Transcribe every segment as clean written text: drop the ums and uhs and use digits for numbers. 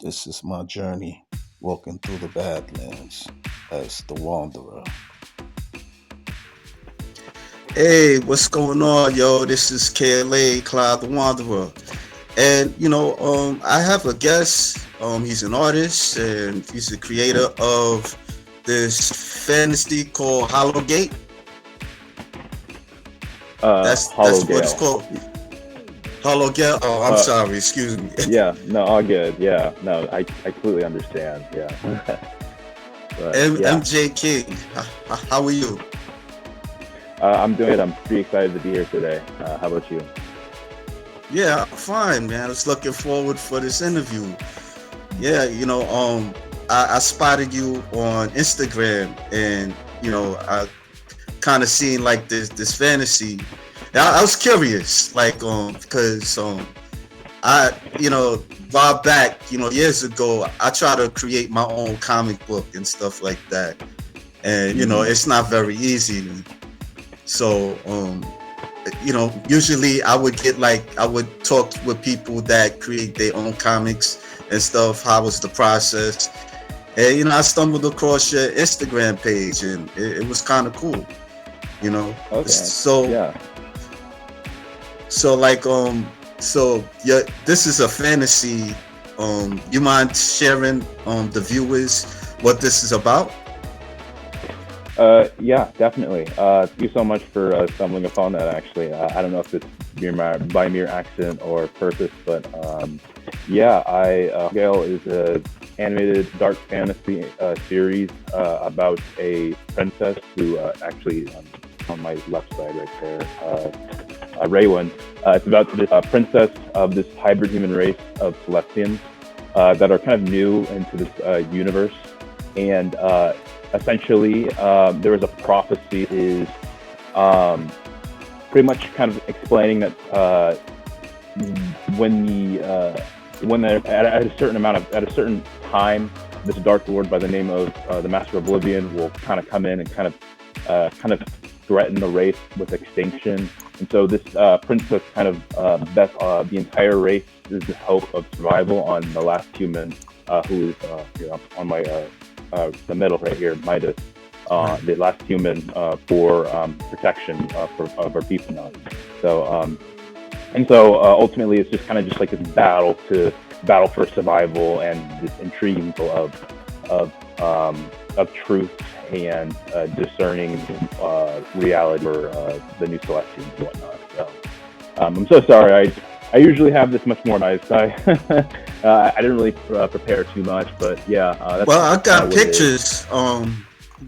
This is my journey walking through the Badlands as the Wanderer. Hey, what's going on, yo? This is KLA, Cloud the Wanderer. And, I have a guest. He's an artist and he's the creator of this fantasy called Hollow Gate. That's Hallow what it's Gayle. called. Hollow Gate. Oh, I'm Uh, sorry, excuse me. yeah, no, all good. Yeah, no, I completely understand. Yeah, but yeah, MJ King. How are you? I'm doing it. I'm pretty excited to be here today. How about you? Yeah, I'm fine, man. I was looking forward for this interview. Yeah, I spotted you on Instagram, and I kind of seen like this fantasy. I was curious, like, because I, while back, years ago, I tried to create my own comic book and stuff like that, and Hmm. it's not very easy. So, usually I would talk with people that create their own comics and stuff. How was the process? And I stumbled across your Instagram page, and it was kind of cool. You know, Okay. so Yeah. so like so yeah, this is a fantasy. You mind sharing the viewers what this is about? Yeah, definitely. Thank you so much for stumbling upon that. Actually, I don't know if it's by mere accident or purpose, but yeah, I Gale is a animated dark fantasy series about a princess who actually on my left side right there, Raywin. It's about this princess of this hybrid human race of Celestians that are kind of new into this universe, and essentially there was a prophecy is um, pretty much kind of explaining that when when they're at a certain amount of at a certain time, this dark lord by the name of the Master of Oblivion will kind of come in and kind of threaten the race with extinction. And so this princess kind of bet the entire race is the hope of survival on the last human, who is on my the middle right here, Midas, Right. the last human for protection of our people now. So and so ultimately, it's just kind of just like this battle for survival and this intriguing of of truth and discerning reality for the new Celestians and whatnot. So I'm so sorry. I usually have this much more nice. I didn't really prepare too much, but yeah, Well, I that's kind of got what it is pictures.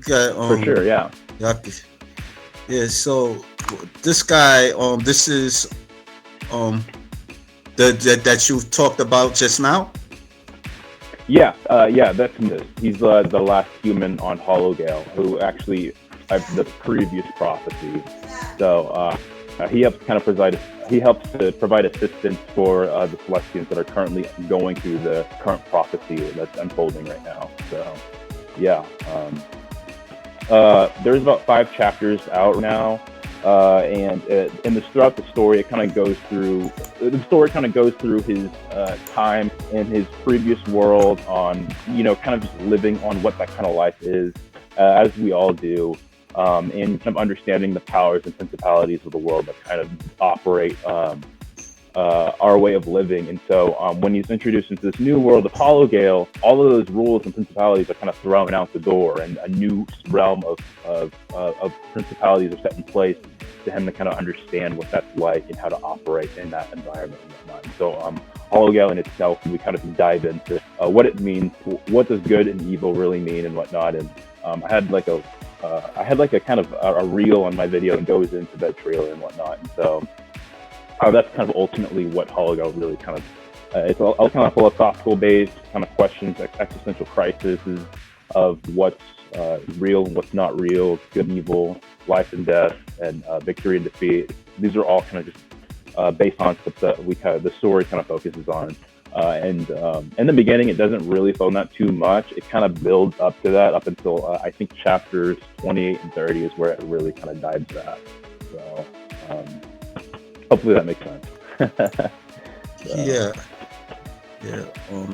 Got for sure. Yeah. got the- yeah. So this guy, this is um that you talked about just now. Yeah, yeah, that's him. He's the last human on Hollow Gale who actually the previous prophecy. So he helps kind of provide he helps to provide assistance for the Celestians that are currently going through the current prophecy that's unfolding right now. So yeah, there's about 5 chapters out now, and this throughout the story, it kind of goes through the story kind of goes through his time in his previous world on kind of just living on what that kind of life is, as we all do, and kind of understanding the powers and principalities of the world that kind of operate our way of living. And so when he's introduced into this new world of Hollow Gale, all of those rules and principalities are kind of thrown out the door, and a new realm of principalities are set in place to him to kind of understand what that's like and how to operate in that environment and whatnot. And so Hollow Gale in itself, we kind of dive into what it means, what does good and evil really mean, and whatnot. And I had like a kind of a reel on my video that goes into that trailer and whatnot. And so that's kind of ultimately what Hologo really kind of it's all kind of philosophical based kind of questions, existential crises of what's real and what's not real, good and evil, life and death, and victory and defeat. These are all kind of just based concepts that we kind of the story kind of focuses on. And in the beginning, it doesn't really focus on that too much. It kind of builds up to that up until I think chapters 28 and 30 is where it really kind of dives that. So hopefully that makes sense. So, Yeah. Yeah.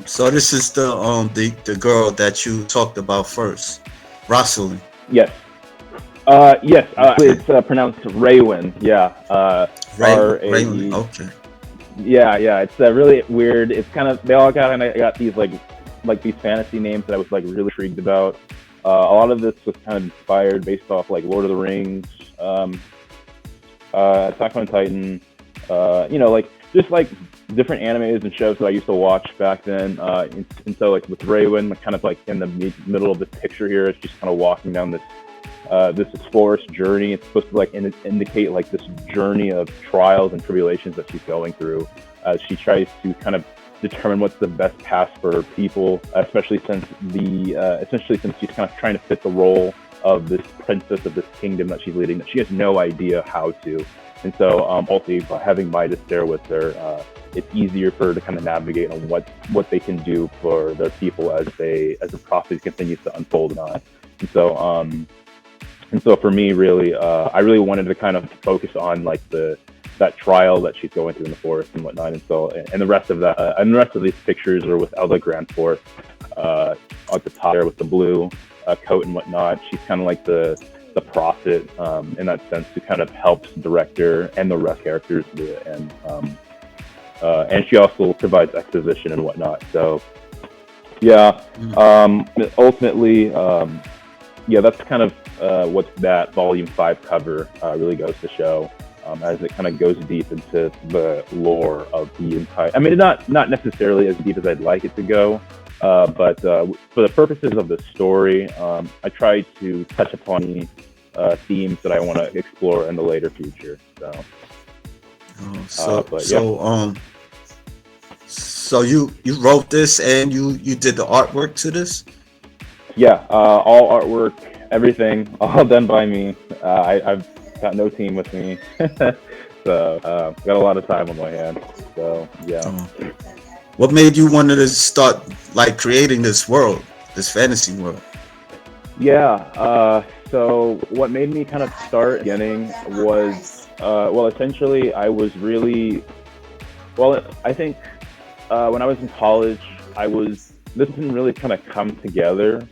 So this is the girl that you talked about first, Rosalind. Yes. Yes. Okay. It's pronounced Raywin. Yeah. Raylan. RAE. Okay. Yeah, yeah. It's really weird. It's kind of they all got these like these fantasy names that I was like really intrigued about. A lot of this was kind of inspired based off like Lord of the Rings, um, Attack on Titan, like just like different animes and shows that I used to watch back then. And so like with Raywin, like, kind of like in the middle of this picture here, it's just kind of walking down this explorer's journey. It's supposed to like indicate like this journey of trials and tribulations that she's going through as she tries to kind of determine what's the best path for people, especially since she's kind of trying to fit the role of this princess of this kingdom that she's leading, that she has no idea how to. And so, ultimately, by having Midas there with her, it's easier for her to kind of navigate on what they can do for their people as the prophecy continues to unfold on. And so, for me, really, I really wanted to kind of focus on like that trial that she's going through in the forest and whatnot. And so, and the rest of that, and the rest of these pictures are with Elda Grandforth at the top there with the blue coat and whatnot. She's kind of like the prophet in that sense, who kind of helps the director and the rest characters do it. And she also provides exposition and whatnot. So yeah, ultimately, yeah, that's kind of what that Volume 5 cover really goes to show, as it kind of goes deep into the lore of the entire. I mean, not necessarily as deep as I'd like it to go, but for the purposes of the story, I try to touch upon the themes that I want to explore in the later future. So, Oh, so but yeah. so so you wrote this and you did the artwork to this? Yeah, all artwork, everything, all done by me. I've got no team with me, so got a lot of time on my hands. So yeah, Oh. What made you wanted to start like creating this world, this fantasy world? yeah. So what made me kind of start beginning was, well, essentially, I was really well. I think when I was in college, I was this didn't really kind of come together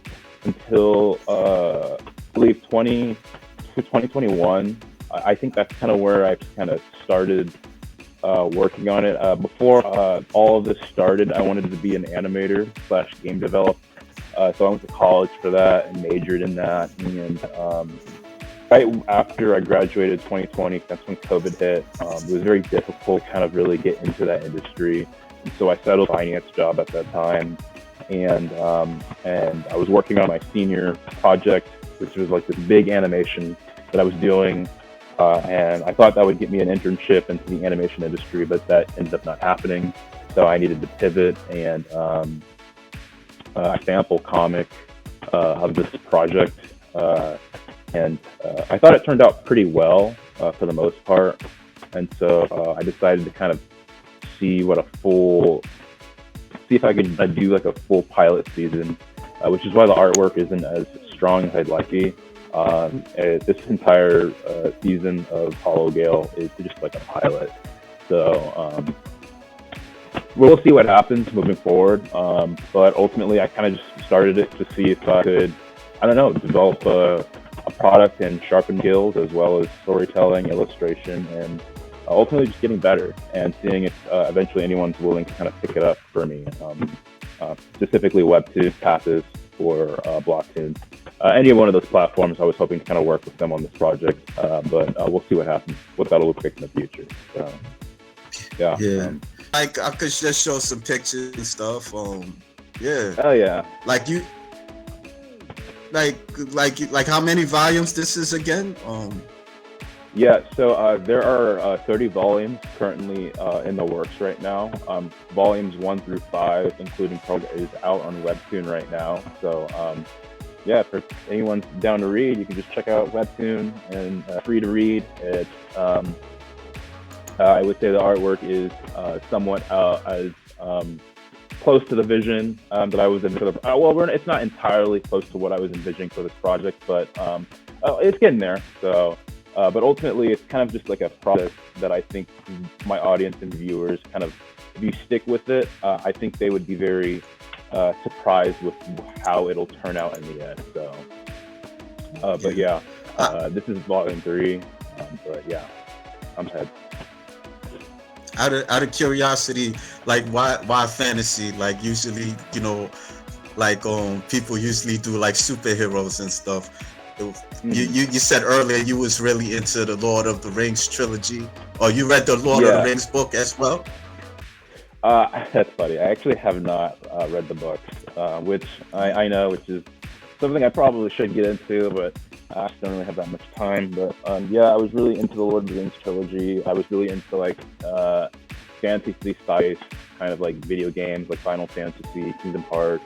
until I believe 2021. I think that's kind of where I kind of started working on it. Before all of this started, I wanted to be an animator slash game developer. So I went to college for that and majored in that. And right after I graduated 2020, that's when COVID hit. It was very difficult to kind of really get into that industry. And so I settled a finance job at that time. And I was working on my senior project, which was like this big animation that I was doing. And I thought that would get me an internship into the animation industry, but that ended up not happening. So I needed to pivot, and a sample comic of this project, and I thought it turned out pretty well for the most part. And so I decided to kind of see what a full, see if I could do like a full pilot season, which is why the artwork isn't as strong as I'd like to be. This entire season of Hallow Gayle is just like a pilot. So we'll see what happens moving forward. But ultimately, I kind of just started it to see if I could, I don't know, develop a product and sharpen skills as well as storytelling, illustration, and ultimately just getting better and seeing if eventually anyone's willing to kind of pick it up for me. Specifically webtoon, passes, or blocktoon. Any one of those platforms, I was hoping to kind of work with them on this project, but we'll see what happens, what that'll look like in the future. So, yeah. Yeah. Like I could just show some pictures and stuff. Yeah. Oh yeah. Like you, like how many volumes this is again? Yeah, so there are 30 volumes currently in the works right now. Volumes 1 through 5, including Prologue, is out on Webtoon right now. So yeah, if anyone's down to read, you can just check out Webtoon, and free to read. It's I would say the artwork is somewhat as close to the vision that I was envisioning. Well, it's not entirely close to what I was envisioning for this project, but it's getting there. So, but ultimately, it's kind of just like a process that I think my audience and viewers kind of if you stick with it, I think they would be very surprised with how it'll turn out in the end. So, but Yeah. yeah, I, this is volume 3. But yeah, I'm ahead. out of curiosity, like why fantasy? Like usually, like people usually do like superheroes and stuff. Hmm. You said earlier you was really into the Lord of the Rings trilogy, or you read the Lord of the Yeah, Rings book as well. that's funny. I actually have not read the books, which I know, which is something I probably should get into, but I just don't really have that much time. But yeah, I was really into the Lord of the Rings trilogy. I was really into like fantasy spice, kind of like video games, like Final Fantasy, Kingdom Hearts.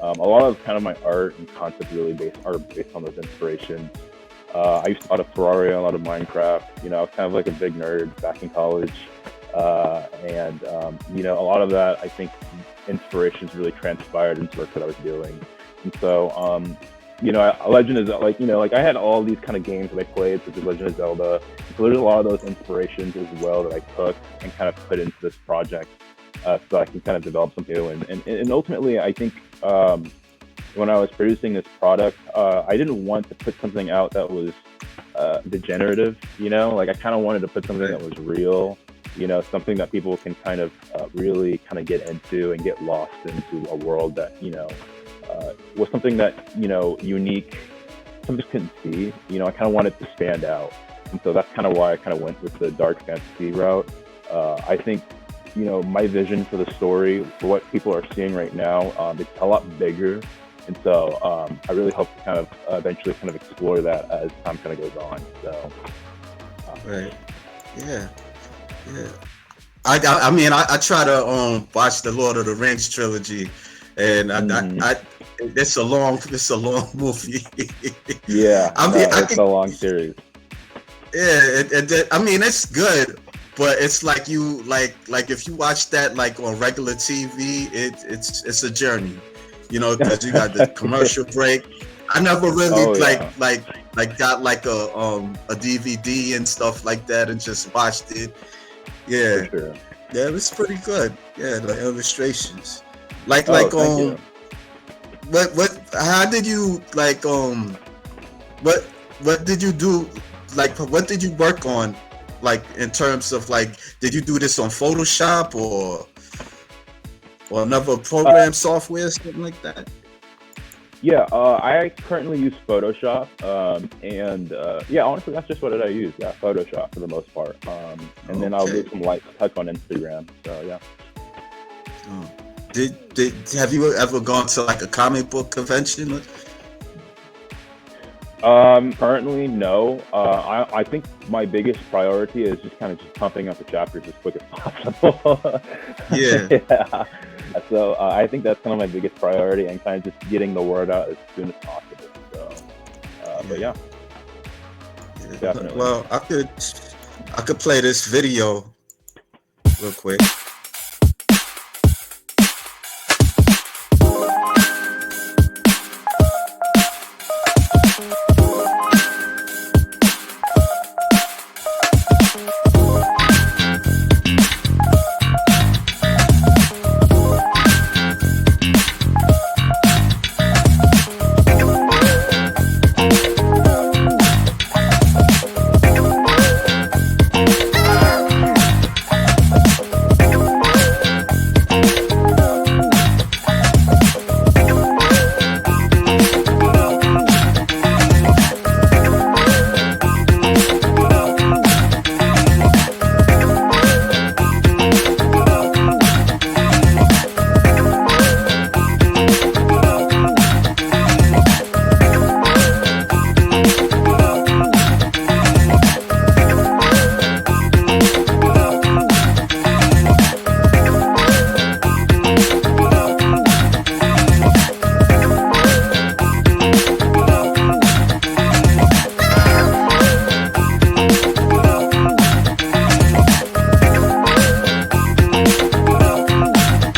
A lot of kind of my art and concept really based on those inspirations. I used to a lot of Ferrari, a lot of Minecraft. I was kind of like a big nerd back in college, and a lot of that I think inspirations really transpired into work that I was doing. And so, Legend is like I had all these kind of games that I played, such as Legend of Zelda. So there's a lot of those inspirations as well that I took and kind of put into this project, so I can kind of develop something new. And ultimately, I think when I was producing this product, I didn't want to put something out that was degenerative. Like I kind of wanted to put something Right. that was real. Something that people can kind of really kind of get into and get lost into a world that was something that unique, some just couldn't see. I kind of wanted to stand out, and so that's kind of why I kind of went with the dark fantasy route. I think my vision for the story, for what people are seeing right now, it's a lot bigger, and so I really hope to kind of eventually kind of explore that as time kind of goes on. So Right. Yeah. Yeah. I mean I try to watch the Lord of the Rings trilogy, and mhm. it's a long movie. Yeah, I mean no, I it's could a long series. yeah I mean it's good, but it's like like if you watch that like on regular TV, it's a journey, because you got the commercial break. I never really Oh yeah, got like a DVD and stuff like that and just watched it. for Yeah. sure. Yeah, it was pretty good. Yeah, the illustrations. Like Oh, like thank you. what how did you like what what did you do, like what did you work on, like in terms of like did you do this on Photoshop or another Uh, program software, something like that? Yeah, I currently use Photoshop, and yeah, honestly, that's just what I use. Yeah, Photoshop for the most part, and then I'll do Okay. some light touch on Instagram. So yeah. Oh. Did have you ever gone to like a comic book convention? Currently, no. I think my biggest priority is just kind of just pumping out the chapters as quick as possible. Yeah. Yeah. So I think that's kind of my biggest priority, and kind of just getting the word out as soon as possible. So, but Yeah. yeah, Yeah. definitely. Well, I could play this video real quick.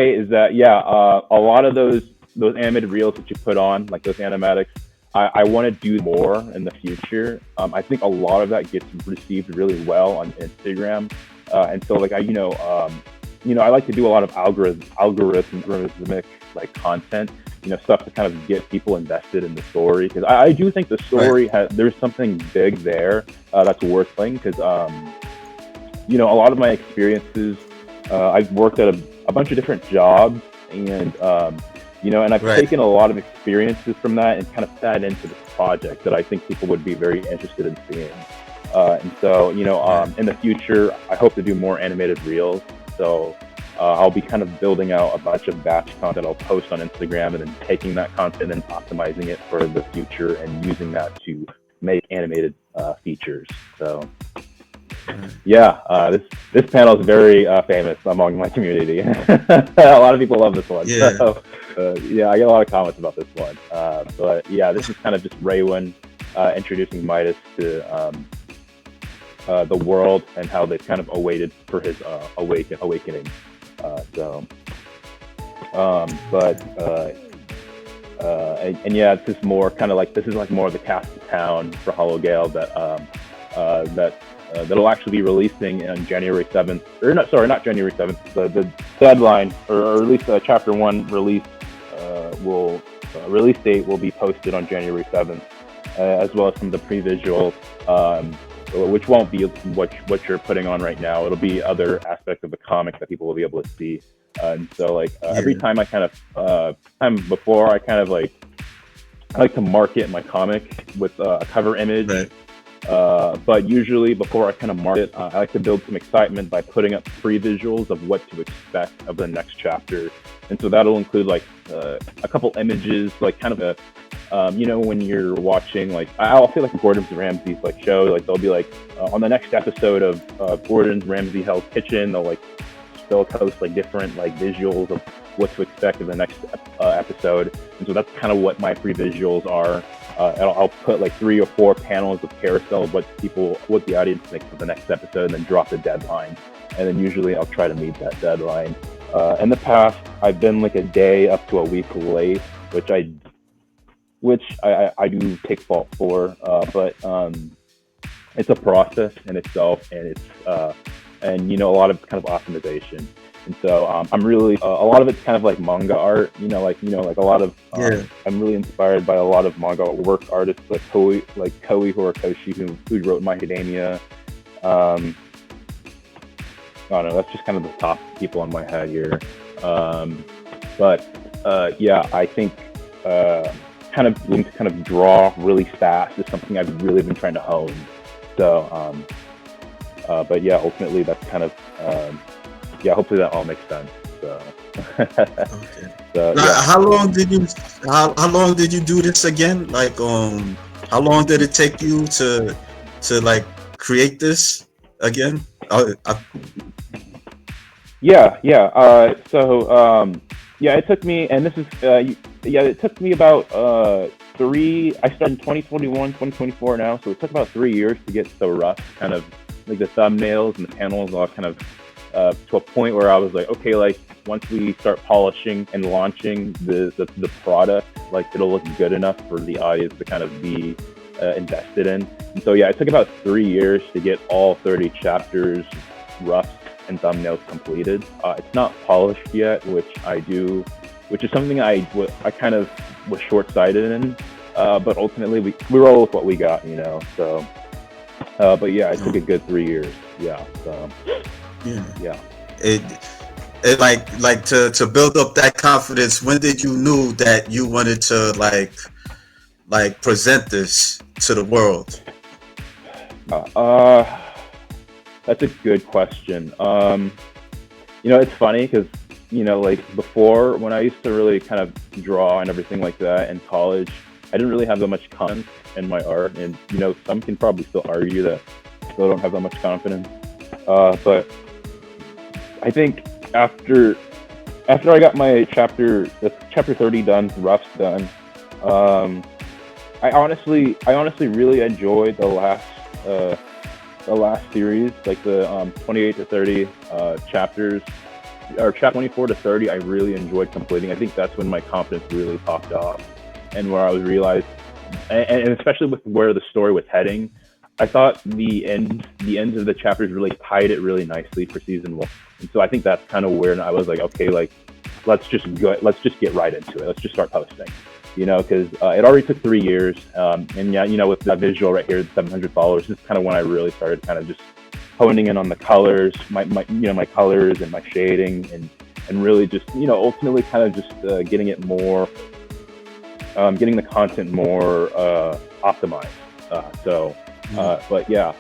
Is that yeah? A lot of those animated reels that you put on, like those animatics, I want to do more in the future. I think a lot of that gets received really well on Instagram, and so like I like to do a lot of algorithmic like content, stuff to kind of get people invested in the story because I do think the Right. story has there's something big there that's worth playing because a lot of my experiences, I've worked at a bunch of different jobs, and I've Right. taken a lot of experiences from that and kind of fed into this project that I think people would be very interested in seeing. And so, Right. in the future, I hope to do more animated reels. So I'll be kind of building out a bunch of batch content I'll post on Instagram, and then taking that content and optimizing it for the future and using that to make animated features. So Right. yeah, this panel is very famous among my community. A lot of people love this one. Yeah. So yeah, I get a lot of comments about this one. But yeah, this is kind of just Raywin introducing Midas to the world and how they've kind of awaited for his awakening. So, but and yeah, it's just more kind of like this is like more of the cast of town for Hallow Gayle that'll actually be releasing on January 7th, or not, sorry, not January 7th. The deadline, or at least chapter one will release date will be posted on January 7th, as well as some of the pre-visual, which won't be what you're putting on right now. It'll be other aspects of the comic that people will be able to see. And so, like every Yeah. time time before, I like to market my comic with a cover image. Right. But usually, before I kind of market, I like to build some excitement by putting up pre-visuals of what to expect of the next chapter, and so that'll include like a couple images, like kind of a, when you're watching, like I'll feel like Gordon Ramsay's like show, like they'll be like on the next episode of Gordon Ramsay Hell's Kitchen, they'll post like different like visuals of what to expect in the next episode, and so that's kind of what my pre-visuals are. I'll put like 3 or 4 panels of carousel of what the audience thinks of the next episode, and then drop the deadline. And then usually I'll try to meet that deadline. In the past, I've been like a day up to a week late, which I do take fault for. But it's a process in itself, and it's a lot of kind of optimization. And so I'm really a lot of it's kind of like manga art, like a lot of Yeah. I'm really inspired by a lot of manga work artists like Koei Horikoshi, who wrote My Academia. I don't know, that's just kind of the top people on my head here. But yeah, I think kind of being to kind of draw really fast is something I've really been trying to hone. So, but yeah, ultimately that's kind of yeah. Hopefully that all makes sense. So, Okay. so Now, yeah. how long did you do this again? Like, how long did it take you to like create this again? Yeah, yeah. Yeah, it took me, and this is, yeah, it took me about I started in 2021, 2024 now, so it took about 3 years to get the rough kind of, like the thumbnails and the panels all kind of to a point where I was like, okay, like once we start polishing and launching the product, like it'll look good enough for the audience to kind of be invested in. And so yeah, it took about 3 years to get all 30 chapters rough and thumbnails completed. It's not polished yet, which is something I kind of was short-sighted in. But ultimately, we roll with what we got, So, but yeah, it took a good 3 years. Yeah. So, Yeah. yeah. It like to build up that confidence. When did you knew that you wanted to like present this to the world? That's a good question. It's funny because, like before, when I used to really kind of draw and everything like that in college, I didn't really have that much confidence in my art. And, some can probably still argue that I still don't have that much confidence. But I think after I got my chapter 30 done, roughs done, I honestly really enjoyed the last series, like the 28 to 30 chapters, or chapter 24 to 30. I really enjoyed completing. I think that's when my confidence really popped off, and where I was realized, and especially with where the story was heading, I thought the ends of the chapters really tied it really nicely for season one, and so I think that's kind of where I was like, okay, like let's just get right into it. Let's just start posting, because it already took 3 years, and yeah, with that visual right here, the 700 followers, this is kind of when I really started kind of just honing in on the colors, my colors and my shading, and really just ultimately kind of just getting it more, getting the content more optimized. But yeah,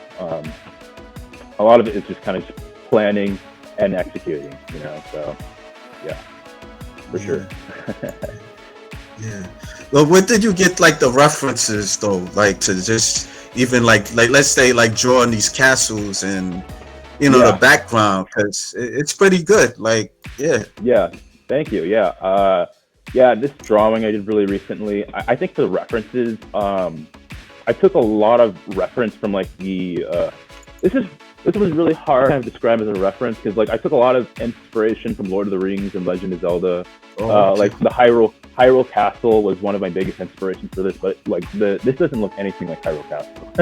a lot of it is just kind of just planning and executing, so yeah, for sure. Yeah. Well, where did you get like the references though? Like to just even like let's say like drawing these castles and Yeah. the background, because it's pretty good. Like Yeah, thank you. Yeah, this drawing I did really recently. I think the references, I took a lot of reference from like this was really hard to describe as a reference because like I took a lot of inspiration from Lord of the Rings and Legend of Zelda. Like the Hyrule Castle was one of my biggest inspirations for this, but like this doesn't look anything like Hyrule Castle.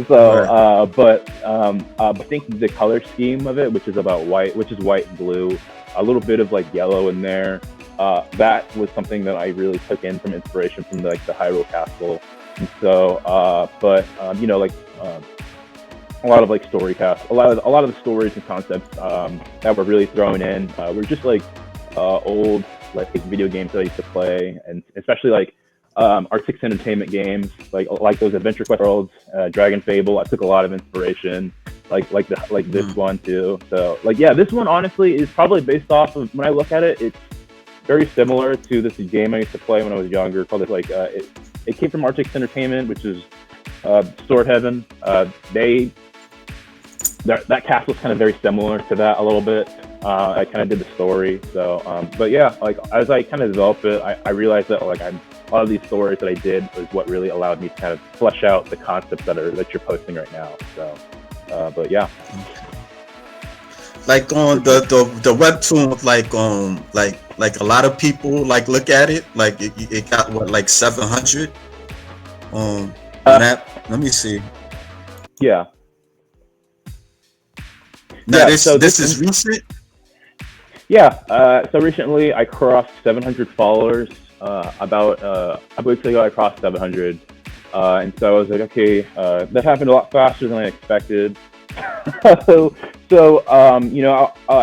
So, but I think the color scheme of it, which is white and blue, a little bit of like yellow in there. That was something that I really took in from inspiration from like the Hyrule Castle. And so, like a lot of like a lot of the stories and concepts that were really thrown in were just like old like video games that I used to play, and especially like Artix Entertainment games, like those Adventure Quest worlds, Dragon Fable. I took a lot of inspiration, like this one too. So like yeah, this one honestly is probably based off of, when I look at it, it's very similar to this game I used to play when I was younger. Called it it came from Artix Entertainment, which is Sword Heaven. That castle is kind of very similar to that a little bit. I kind of did the story, so but yeah, like as I kind of developed it, I realized that like a lot of these stories that I did was what really allowed me to kind of flesh out the concepts that you're posting right now. So, but yeah. Like on the webtoon, like a lot of people like look at it, like it got what, like 700 on that. Let me see. Yeah. Now this is recent. Yeah. So recently I crossed 700 followers. About a week ago I crossed 700, and so I was like, okay, that happened a lot faster than I expected. So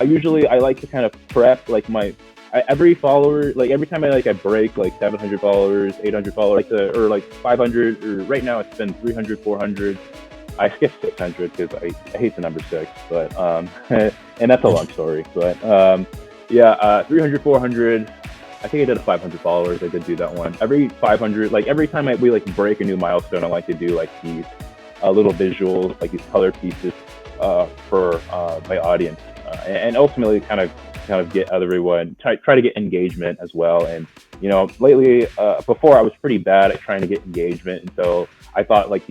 usually I like to kind of prep like every follower, like every time I break like 700 followers, 800 followers, or like 500, or right now it's been 300, 400. I skipped 600 because I hate the number 6, but and that's a long story. But 300, 400. I think I did a 500 followers. I did do that one. Every 500, like every time we like break a new milestone, I like to do like these little visuals, like these color pieces for my audience, and ultimately kind of get everyone, try to get engagement as well. And lately, before I was pretty bad at trying to get engagement, and so I thought like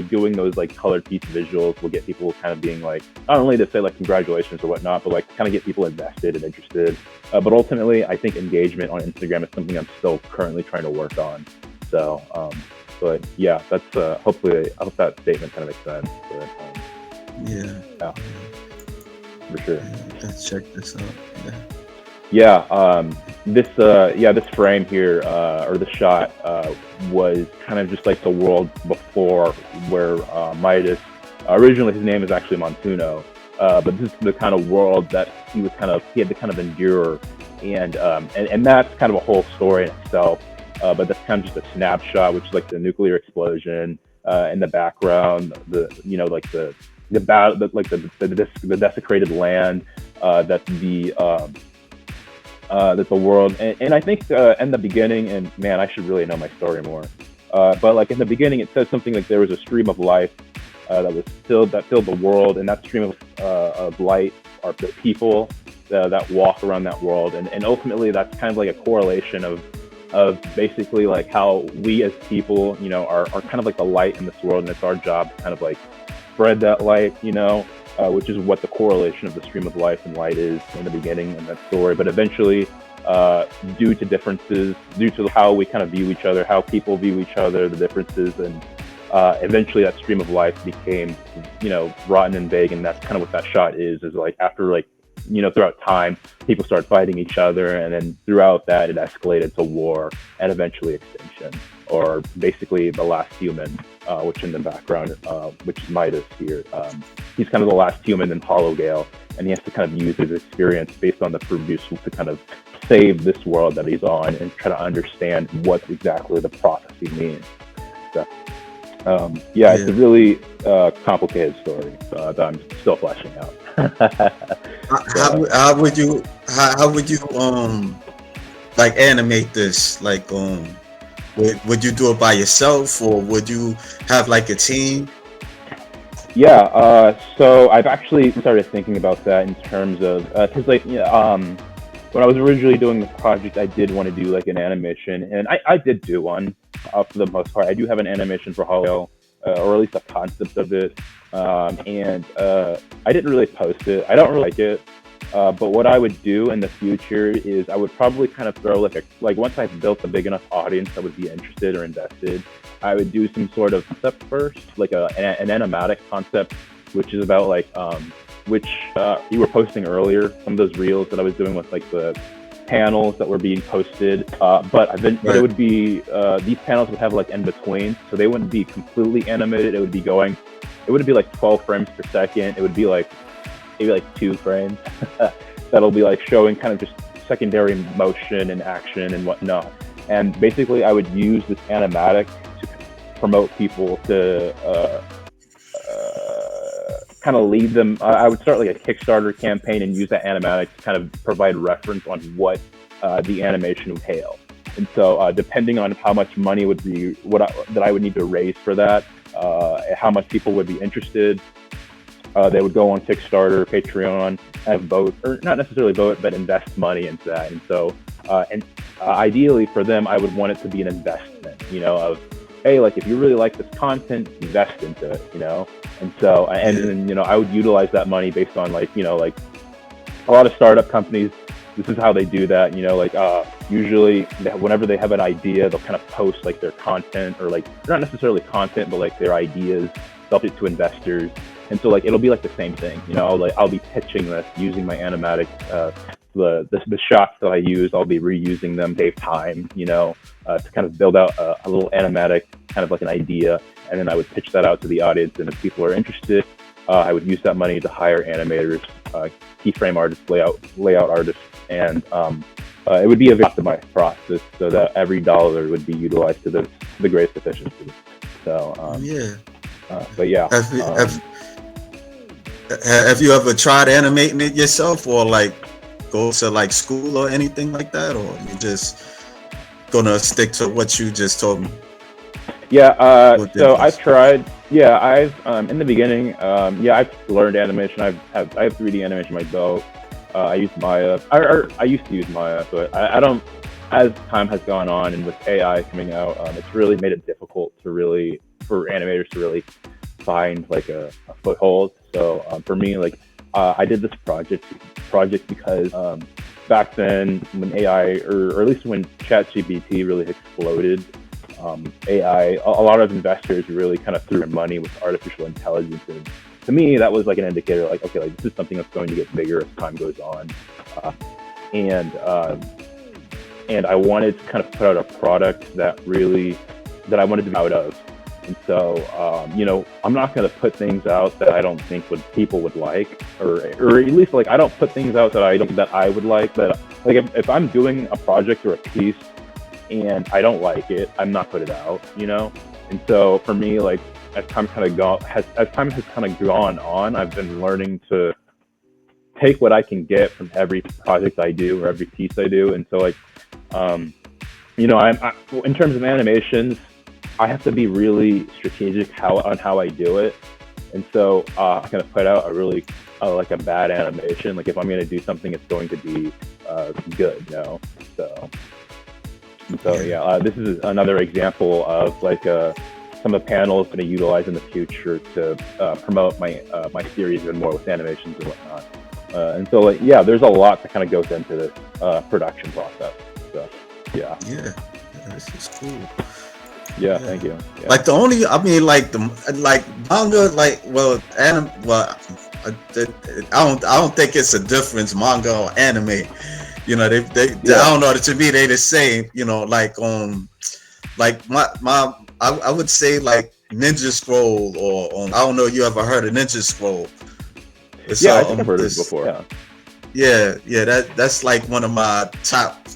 doing those like colored piece visuals will get people kind of being like, not only to say like congratulations or whatnot, but like kind of get people invested and interested. But ultimately, I think engagement on Instagram is something I'm still currently trying to work on. So, but yeah, that's hopefully, I hope that statement kind of makes sense. But, yeah, for sure. Let's check this out. This frame here, or the shot, was kind of just like the world before, where Midas, originally his name is actually Montuno, but this is the kind of world that he had to kind of endure, and that's kind of a whole story in itself. But that's kind of just a snapshot, which is like the nuclear explosion in the background, the desecrated land, that's the world, and I think in the beginning, and man, I should really know my story more. But like in the beginning, it says something like there was a stream of life that filled the world, and that stream of light are the people that walk around that world, and ultimately that's kind of like a correlation of basically like how we as people, are kind of like the light in this world, and it's our job to kind of like spread that light, which is what the correlation of the stream of life and light is in the beginning in that story. But eventually, due to differences, due to how we kind of view each other, how people view each other, the differences, and eventually that stream of life became, rotten and vague, and that's kind of what that shot is like after like, throughout time, people start fighting each other, and then throughout that, it escalated to war and eventually extinction, or basically the last human, which in the background, which is Midas here. He's kind of the last human in Hallow Gayle, and he has to kind of use his experience based on the previous to kind of save this world that he's on and try to understand what exactly the prophecy means. So, yeah, it's a really complicated story that I'm still fleshing out. How would you like animate this? Like would you do it by yourself, or would you have like a team? Yeah, so I've actually started thinking about that in terms of because like when I was originally doing the project, I did want to do like an animation, and I did do one for the most part. I do have an animation for Hallow, or at least a concept of it, and I didn't really post it. I don't really like it, but what I would do in the future is I would probably kind of throw like once I've built a big enough audience that would be interested or invested, I would do some sort of concept first, like an animatic concept, which is about like which you were posting earlier, some of those reels that I was doing with like the panels that were being posted. But it would be these panels would have like in between, so they wouldn't be completely animated. It would be like 12 frames per second. It would be like maybe like 2 frames that'll be like showing kind of just secondary motion and action and whatnot. And basically, I would use this animatic to promote people to kind of lead them. I would start like a Kickstarter campaign and use that animatic to kind of provide reference on what the animation would entail. And so, depending on how much money would be that I would need to raise for that, how much people would be interested, they would go on Kickstarter, Patreon, and vote, or not necessarily vote, but invest money into that. And so, ideally for them, I would want it to be an investment, of, hey, like if you really like this content, invest into it, And so, and then, I would utilize that money based on like a lot of startup companies, this is how they do that, usually whenever they have an idea, they'll kind of post like their content, or like not necessarily content, but like their ideas, they'll pitch to investors. And so like it'll be like the same thing, I'll be pitching this using my animatic, the shots that I use, I'll be reusing them, save time, to kind of build out a little animatic kind of like an idea, and then I would pitch that out to the audience. And if people are interested, I would use that money to hire animators, keyframe artists, layout artists, and it would be a very optimized process so that every dollar would be utilized to the greatest efficiency. So but yeah. Have you ever tried animating it yourself, or like go to like school or anything like that, or you just gonna stick to what you just told me? Yeah, so I've tried. Yeah, I've in the beginning. I've learned animation. I have 3D animation myself. I use Maya. I used to use Maya, but I don't. As time has gone on, and with AI coming out, it's really made it difficult for animators to really find like a foothold. So for me, like I did this project because back then when AI, or at least when ChatGPT really exploded, AI, a lot of investors really kind of threw their money with artificial intelligence, and to me that was like an indicator, like, okay, like this is something that's going to get bigger as time goes on, and I wanted to kind of put out a product that I wanted to be out of. And so, I'm not going to put things out that I don't think people would like, or at least like I don't put things out that I would like. But like if I'm doing a project or a piece and I don't like it, I'm not put it out, And so for me, like as time has kind of gone on, I've been learning to take what I can get from every project I do or every piece I do. And so like, in terms of animations, I have to be really strategic on how I do it. And so I kind of put out a really like a bad animation. Like if I'm going to do something, it's going to be good, So yeah, this is another example of like some of the panels I'm going to utilize in the future to promote my series even more with animations and whatnot. And so like, yeah, there's a lot that kind of goes into this production process. So yeah. Yeah, this is cool. Yeah, Yeah. thank you. Yeah. Like the only, I mean, like the like manga, like well, well, I don't think it's a difference, manga or anime. You know, I Yeah. don't know. To me, they the same. You know, like I would say like Ninja Scroll or I don't know. You ever heard of Ninja Scroll? It's Yeah, I think I've heard of it this before. Yeah. yeah, that's like one of my top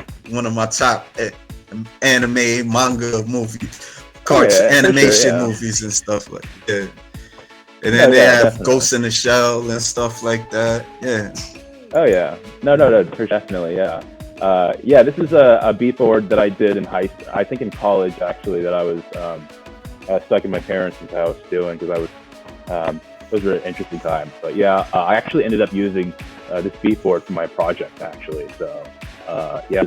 anime manga movie Oh cartoon yeah, for sure. animation Yeah. movies and stuff like that. And No, then they yeah, have definitely. Ghost in the Shell and stuff like that. Yeah. Oh yeah. No, no, no, for definitely. Yeah. Yeah, this is a beat board that I did in I think in college actually, that I was stuck in my parents' house doing, because I was those were an interesting times. But yeah, I actually ended up using this beat board for my project actually. So yeah,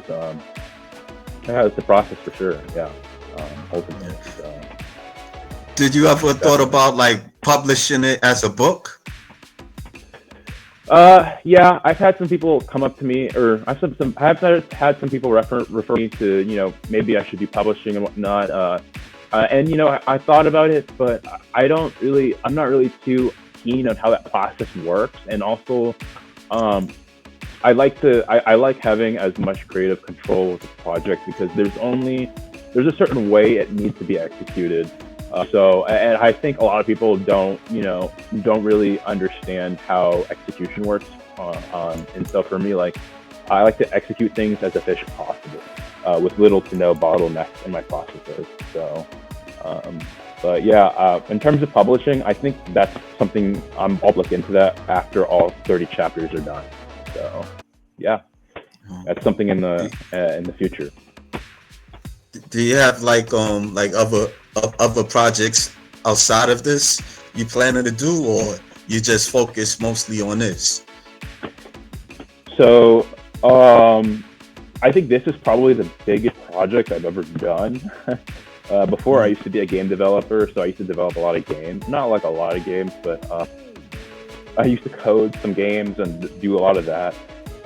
it's the process for sure. Yeah, ultimately. So Did you ever thought definitely. about like publishing it as a book? Yeah, I've had some people come up to me, or I've had some people refer me to, maybe I should be publishing and whatnot. And I thought about it, but I'm not really too keen on how that process works. And also, um, I like having as much creative control with the project, because there's a certain way it needs to be executed. And I think a lot of people don't really understand how execution works. And so for me, like, I like to execute things as efficient as possible, with little to no bottlenecks in my processes. So, um, but yeah, in terms of publishing, I think that's something I'll look into that after all 30 chapters are done. So, yeah, that's something in the future. Do you have like other projects outside of this you planning to do, or you just focus mostly on this? So, um, I think this is probably the biggest project I've ever done. Before, I Mm. used to be a game developer, so I used to develop a lot of games. Not like a lot of games, but I used to code some games and do a lot of that.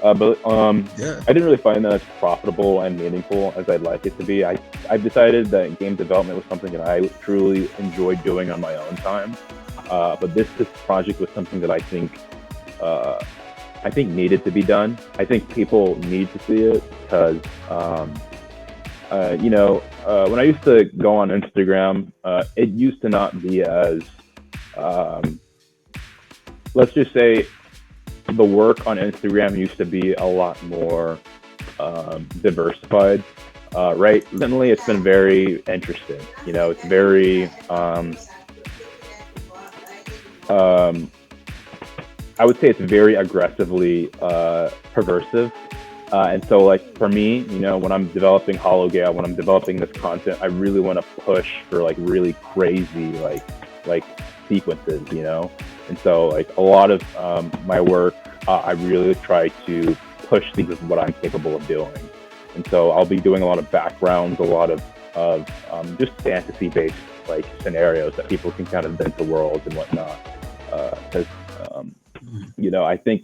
But Yeah. I didn't really find that as profitable and meaningful as I'd like it to be. I've decided that game development was something that I truly enjoyed doing on my own time. But this project was something that uh, I think needed to be done. I think people need to see it, because when I used to go on Instagram, it used to not be as, um, let's just say, the work on Instagram used to be a lot more diversified. Right, recently it's been very interesting. It's very, um, I would say it's very aggressively perversive. And so, like, for me, when I'm developing Hollow Gayle, when I'm developing this content, I really want to push for like really crazy, like sequences, And so, like, a lot of my work, I really try to push things with what I'm capable of doing. And so, I'll be doing a lot of backgrounds, a lot of just fantasy-based like scenarios that people can kind of invent the worlds and whatnot. Because I think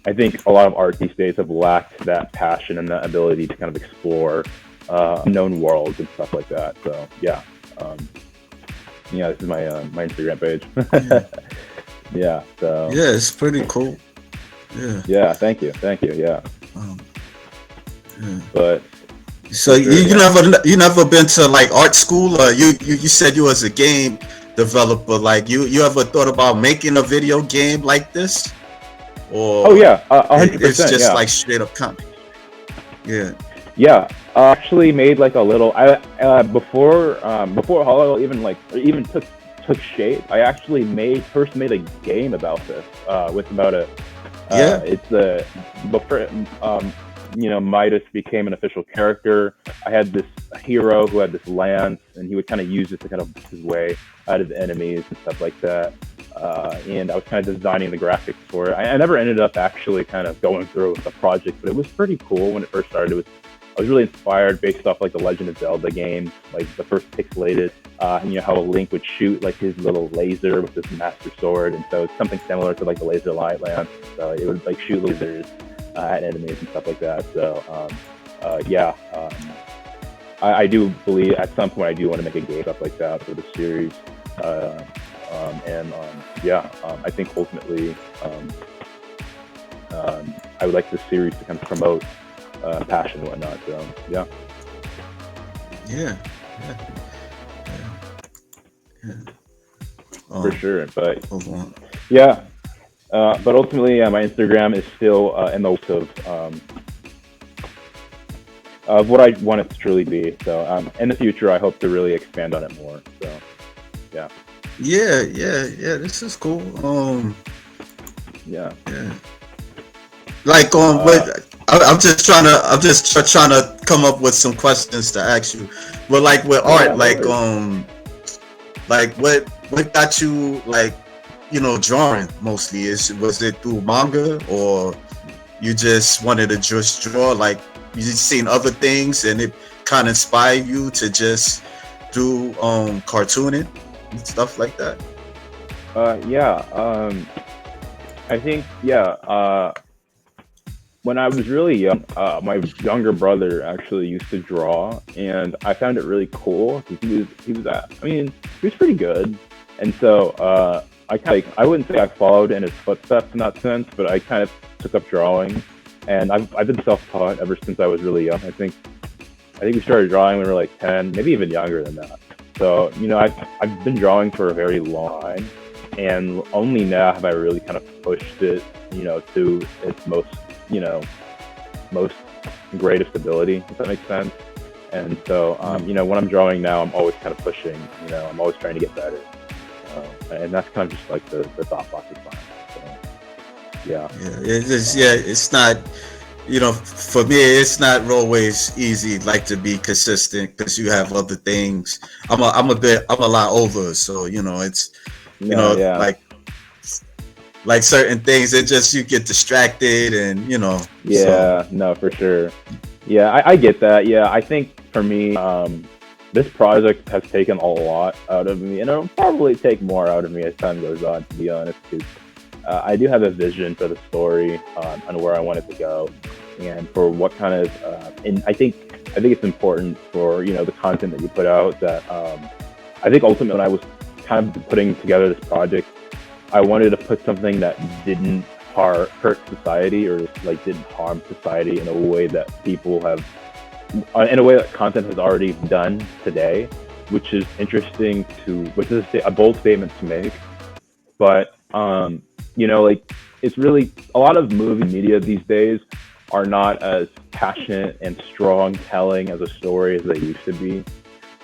I think a lot of art these days have lacked that passion and that ability to kind of explore unknown worlds and stuff like that. So yeah, um, yeah, this is my Instagram page. Yeah. Yeah. So Yeah, it's pretty cool. Yeah. yeah, thank you. Yeah, Um, yeah. but So for sure, yeah. you never been to like art school? You said you was a game developer. Like you ever thought about making a video game like this, Oh or yeah, hundred it's percent. just Yeah. like straight up comic? Yeah. Yeah, I actually made like a little. Before Hollow even took shape. I actually first made a game about this. With about a Yeah. it's a before Midas became an official character. I had this hero who had this lance, and he would kind of use it to kind of push his way out of enemies and stuff like that. And I was kind of designing the graphics for it. I never ended up actually kind of going through with the project, but it was pretty cool when it first started. I was really inspired based off like the Legend of Zelda games, like the first pixelated, how a Link would shoot like his little laser with his master sword, and so it's something similar to like the laser light lance. So it would like shoot lasers at enemies and stuff like that. So yeah, I do believe at some point I do want to make a game stuff like that for the series. Uh, and yeah, I think ultimately I would like the series to kind of promote passion and whatnot. So yeah, Yeah, yeah, yeah. for Um, sure. But hold on. yeah, but ultimately, my Instagram is still in the hopes of what I want it to truly be. So in the future, I hope to really expand on it more. So yeah, Yeah, yeah, yeah. This is cool. yeah, Yeah. Like what? uh, I'm just trying to come up with some questions to ask you. But like with yeah. art, No worries. like what got you like, drawing mostly? Was it through manga, or you just wanted to just draw? Like you just seen other things and it kind of inspired you to just do cartooning and stuff like that. Yeah. I think yeah. When I was really young, my younger brother actually used to draw, and I found it really cool because I mean, he was pretty good, and so I wouldn't say I followed in his footsteps in that sense, but I kind of took up drawing, and I've been self-taught ever since I was really young. I think we started drawing when we were like 10, maybe even younger than that. So I've been drawing for a very long time, and only now have I really kind of pushed it, to its you know, most greatest ability, if that makes sense. And so, Yeah. when I'm drawing now, I'm always kind of pushing. I'm always trying to get better, and that's kind of just like the thought process behind it. So, yeah, Yeah, it's not, for me, it's not always easy, like to be consistent because you have other things. I'm a lot older, so it's, yeah, yeah, like certain things, it just you get distracted, and so yeah. No, for sure. Yeah, I get that. Yeah, I think for me, this project has taken a lot out of me, and it'll probably take more out of me as time goes on. To be honest, because I do have a vision for the story on where I want it to go, and for what kind of. And I think it's important for the content that you put out. That I think ultimately when I was kind of putting together this project, I wanted to put something that didn't hurt society or like didn't harm society in a way that people have in a way that content has already done today, which is interesting which is a bold statement to make, but like it's really a lot of movie media these days are not as passionate and strong telling as a story as they used to be.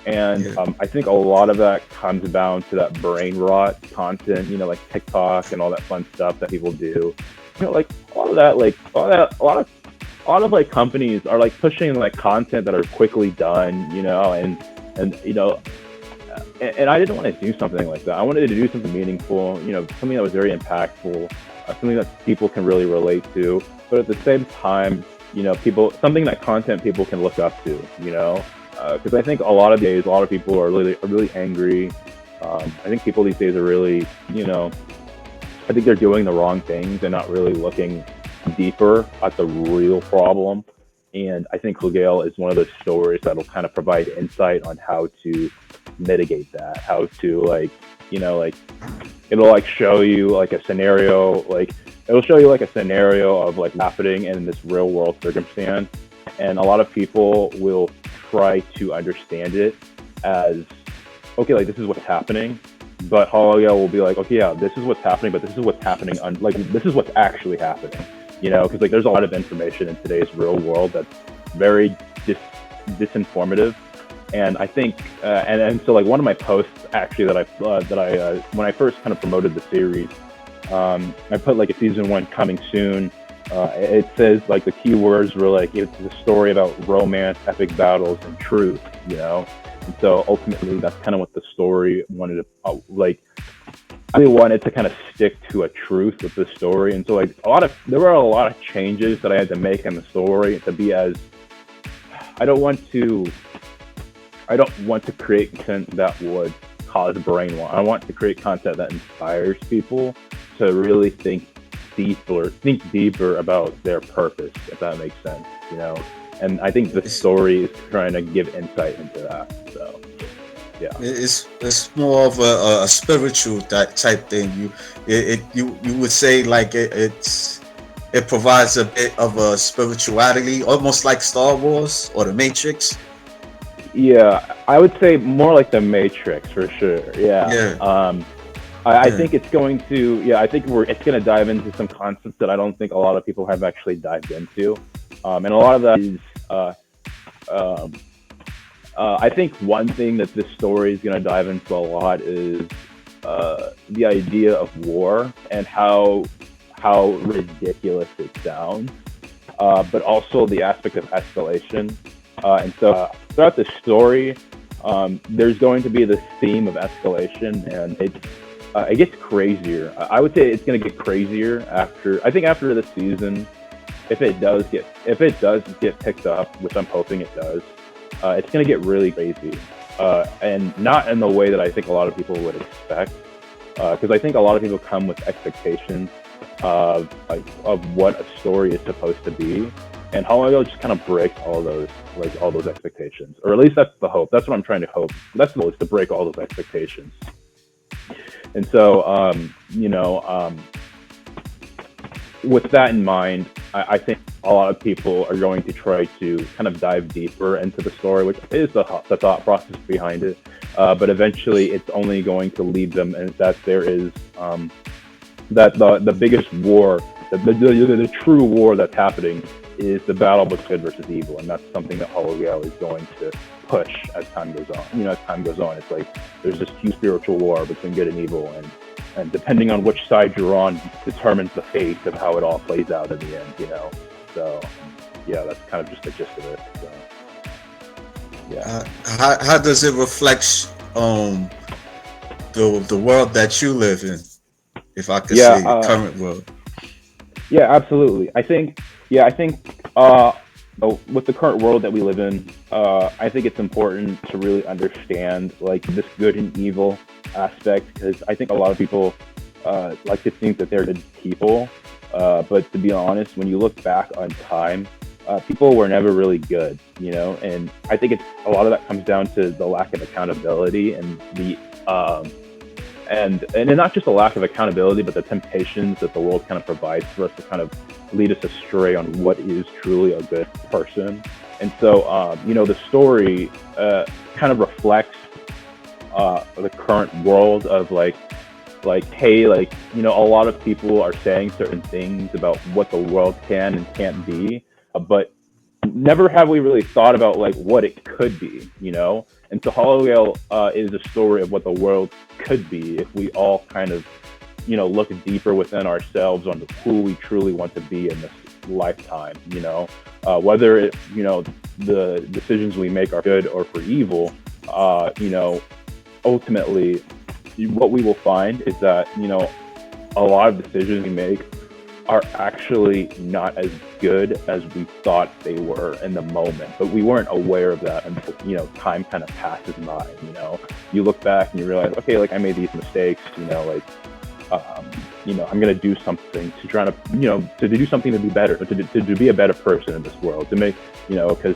And yeah, I think a lot of that comes down to that brain rot content, like TikTok and all that fun stuff that people do. Like a lot of that, like a lot of like companies are like pushing like content that are quickly done, and and I didn't want to do something like that. I wanted to do something meaningful, something that was very impactful, something that people can really relate to, but at the same time, something that content people can look up to, because I think a lot of days, a lot of people are really angry. I think people these days are really, I think they're doing the wrong things and not really looking deeper at the real problem. And I think Hallow Gayle is one of those stories that'll kind of provide insight on how to mitigate that, how to like it'll like show you like a scenario, like it'll show you like a scenario of like happening in this real world circumstance, and a lot of people will try to understand it as okay, like this is what's happening, but Hallow Gayle will be like, okay, yeah, this is what's happening, but this is what's happening, like this is what's actually happening, because like there's a lot of information in today's real world that's very disinformative, and I think, and so like one of my posts actually that I when I first kind of promoted the series, I put like a season one coming soon. It says like the keywords were like it's a story about romance, epic battles, and truth, And so ultimately, that's kind of what the story wanted to like. I really wanted to kind of stick to a truth with the story, and so like there were a lot of changes that I had to make in the story to be as. I don't want to. I don't want to create content that would cause brainwash. I want to create content that inspires people to really think deeper about their purpose, if that makes sense, and I think the It's story is trying to give insight into that. So yeah, it's more of a spiritual type thing. You would say like it provides a bit of a spirituality, almost like Star Wars or the Matrix. yeah, I would say more like the Matrix for sure. Yeah. Yeah, I yeah. think it's going to, yeah, I think it's going to dive into some concepts that I don't think a lot of people have actually dived into. And a lot of that is, um, I think one thing that this story is going to dive into a lot is the idea of war and how ridiculous it sounds, but also the aspect of escalation. And so throughout the story, there's going to be this theme of escalation, and it gets crazier. I would say it's going to get crazier after. I think after the season, if it does get picked up, which I'm hoping it does, it's going to get really crazy, and not in the way that I think a lot of people would expect. Because I think a lot of people come with expectations of what a story is supposed to be, and Hollow Gayle just kind of breaks all those expectations, or at least that's the hope. That's what I'm trying to hope. That's the goal, is to break all those expectations. And so, with that in mind, I think a lot of people are going to try to kind of dive deeper into the story, which is the thought process behind it. But eventually, it's only going to lead them, and that there is that the biggest war, the true war that's happening, is the battle between good versus evil, and that's something that Hollow Gayle is going to push as time goes on. As time goes on, it's like there's this huge spiritual war between good and evil, and depending on which side you're on determines the fate of how it all plays out in the end. So yeah, that's kind of just the gist of it. So yeah. How does it reflect the world that you live in, if I could Yeah, say the current world? yeah, absolutely. I think with the current world that we live in, I think it's important to really understand like this good and evil aspect, because I think a lot of people like to think that they're good people, but to be honest, when you look back on time, people were never really good, and I think it's a lot of that comes down to the lack of accountability and the and not just a lack of accountability, but the temptations that the world kind of provides for us to kind of lead us astray on what is truly a good person. And so, the story kind of reflects the current world of hey, a lot of people are saying certain things about what the world can and can't be, but never have we really thought about like what it could be. And so Hollow Gayle is a story of what the world could be if we all kind of, look deeper within ourselves on who we truly want to be in this lifetime. Whether the decisions we make are good or for evil. Ultimately, what we will find is that a lot of decisions we make are actually not as good as we thought they were in the moment, but we weren't aware of that until time kind of passes by. You look back and you realize, okay, like I made these mistakes, I'm going to do something to try to to do something to be better, to be a better person in this world, to make because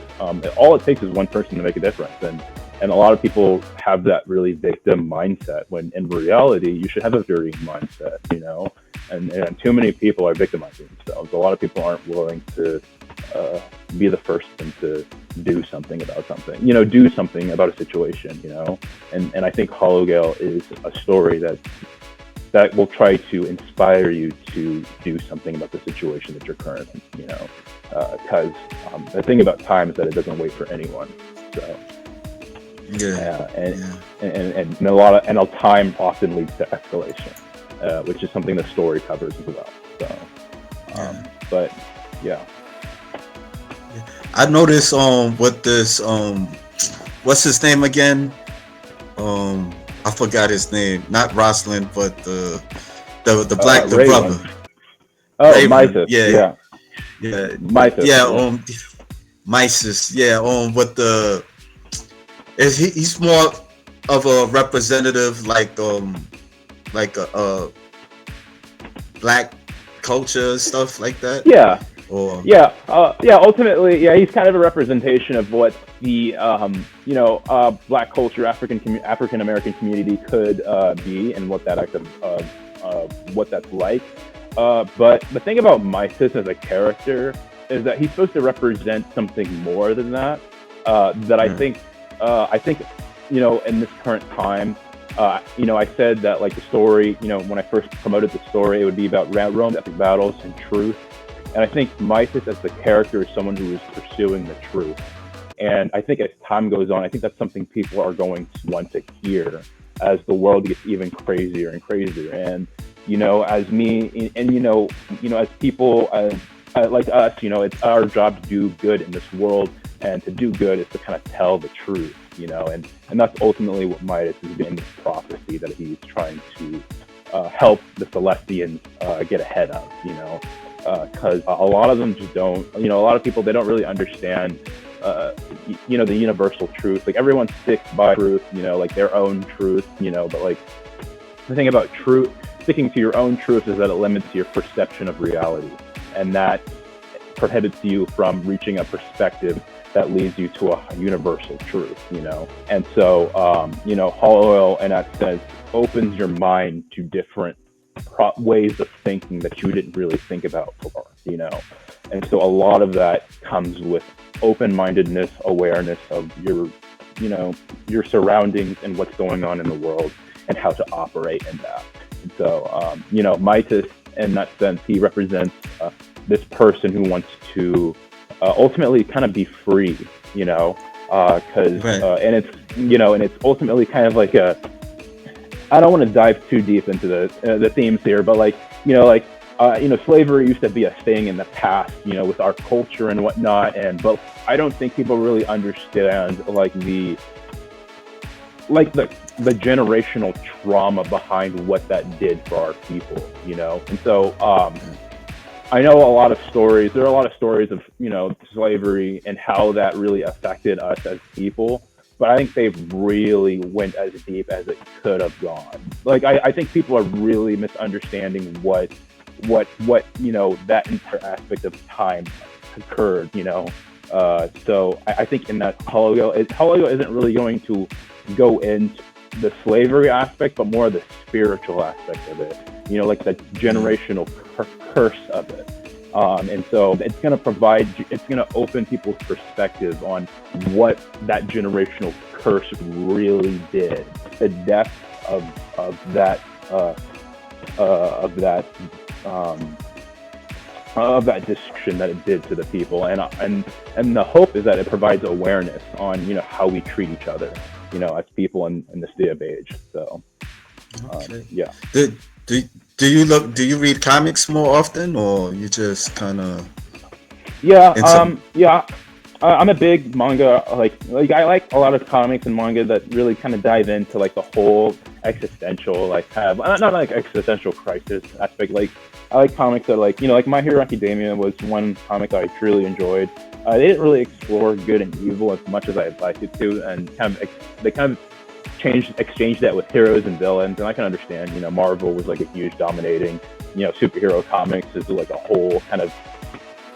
all it takes is one person to make a difference. And a lot of people have that really victim mindset, when in reality you should have a victory mindset. And too many people are victimizing themselves. A lot of people aren't willing to be the first one to do something about something, do something about a situation, and I think Hollow Gayle is a story that will try to inspire you to do something about the situation that you're currently in, because the thing about time is that it doesn't wait for anyone. So and a time often leads to escalation, which is something the story covers as well. So, but yeah. I noticed with this what's his name again? I forgot his name. Not Rosalind, but the black the Raven. brother. Oh, Raven. Mythos. Yeah. Mythos. Yeah. Mythos. Yeah. With he's more of a representative, like a black culture, stuff like that. Yeah. Or Yeah. Ultimately, yeah, he's kind of a representation of what the Black culture, African American community could be, and what that what that's like. But the thing about Mises as a character is that he's supposed to represent something more than that. That I think, in this current time, I said that like the story, when I first promoted the story, it would be about Rome's epic battles and truth. And I think Mises as the character is someone who is pursuing the truth. And I think as time goes on, I think that's something people are going to want to hear as the world gets even crazier and crazier. And as me, and as people, like us, it's our job to do good in this world, and to do good is to kind of tell the truth, and that's ultimately what Midas has been, this prophecy that he's trying to help the Celestians get ahead of, because a lot of them just don't, a lot of people, they don't really understand, the universal truth. Like everyone sticks by truth, like their own truth, but like the thing about truth, sticking to your own truth, is that it limits your perception of reality, and that prohibits you from reaching a perspective that leads you to a universal truth, And so, Hollow Gayle, in that sense, opens your mind to different ways of thinking that you didn't really think about before, And so a lot of that comes with open-mindedness, awareness of your surroundings and what's going on in the world, and how to operate in that. And so, Midas, in that sense, he represents this person who wants to ultimately kind of be free, because right. and it's ultimately kind of like I don't want to dive too deep into the themes here, but slavery used to be a thing in the past, with our culture and whatnot, but I don't think people really understand the generational trauma behind what that did for our people, and so I know a lot of stories. There are a lot of stories of, slavery and how that really affected us as people. But I think they really went as deep as it could have gone. I think people are really misunderstanding what that entire aspect of time occurred, So I think in that Hallow Gayle isn't really going to go into the slavery aspect, but more the spiritual aspect of it, like the generational curse of it. And so it's going to open people's perspective on what that generational curse really did, the depth of that destruction that it did to the people, and the hope is that it provides awareness on how we treat each other, as people in this day of age. So Okay. yeah. Do you read comics more often, or you just kind of Yeah, into? I'm a big manga, I like a lot of comics and manga that really kind of dive into the whole existential, kind of not like existential crisis aspect. I like comics that like My Hero Academia was one comic that I truly enjoyed. They didn't really explore good and evil as much as I'd like it to, and they kind of exchanged that with heroes and villains, and I can understand. Marvel was like a huge dominating, superhero comics is like a whole kind of,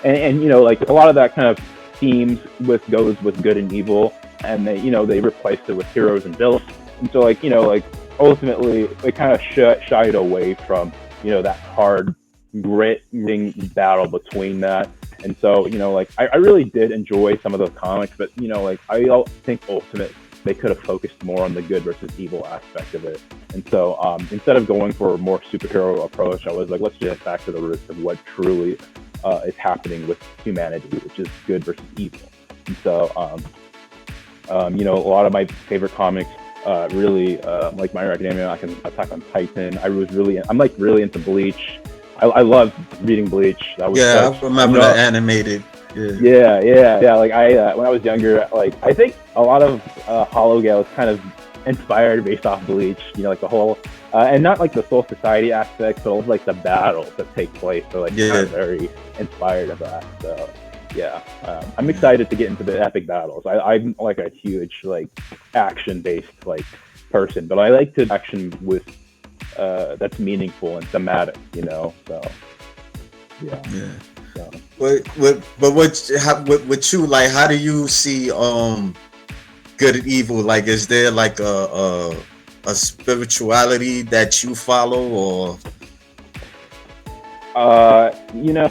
and a lot of that kind of themes goes with good and evil, and they replaced it with heroes and villains, and so ultimately they kind of shied away from that hard gritting battle between that. And so I really did enjoy some of those comics, but I think ultimately they could have focused more on the good versus evil aspect of it. And so instead of going for a more superhero approach, I was like, let's get back to the roots of what truly is happening with humanity, which is good versus evil. And so, a lot of my favorite comics, really, like My Hero Academia, Attack on Titan. I'm really into Bleach. I love reading Bleach. I remember the animated. Yeah. When I was younger, I think a lot of Hallow Gayle is kind of inspired based off Bleach. The whole, and not the Soul Society aspect, but also the battles that take place. So kind of very inspired of that. So yeah, I'm excited to get into the epic battles. I'm like a huge action based person, but I like to action with that's meaningful and thematic. So Yeah. So. but what you like? How do you see good and evil? Like, is there like a spirituality that you follow, or You know,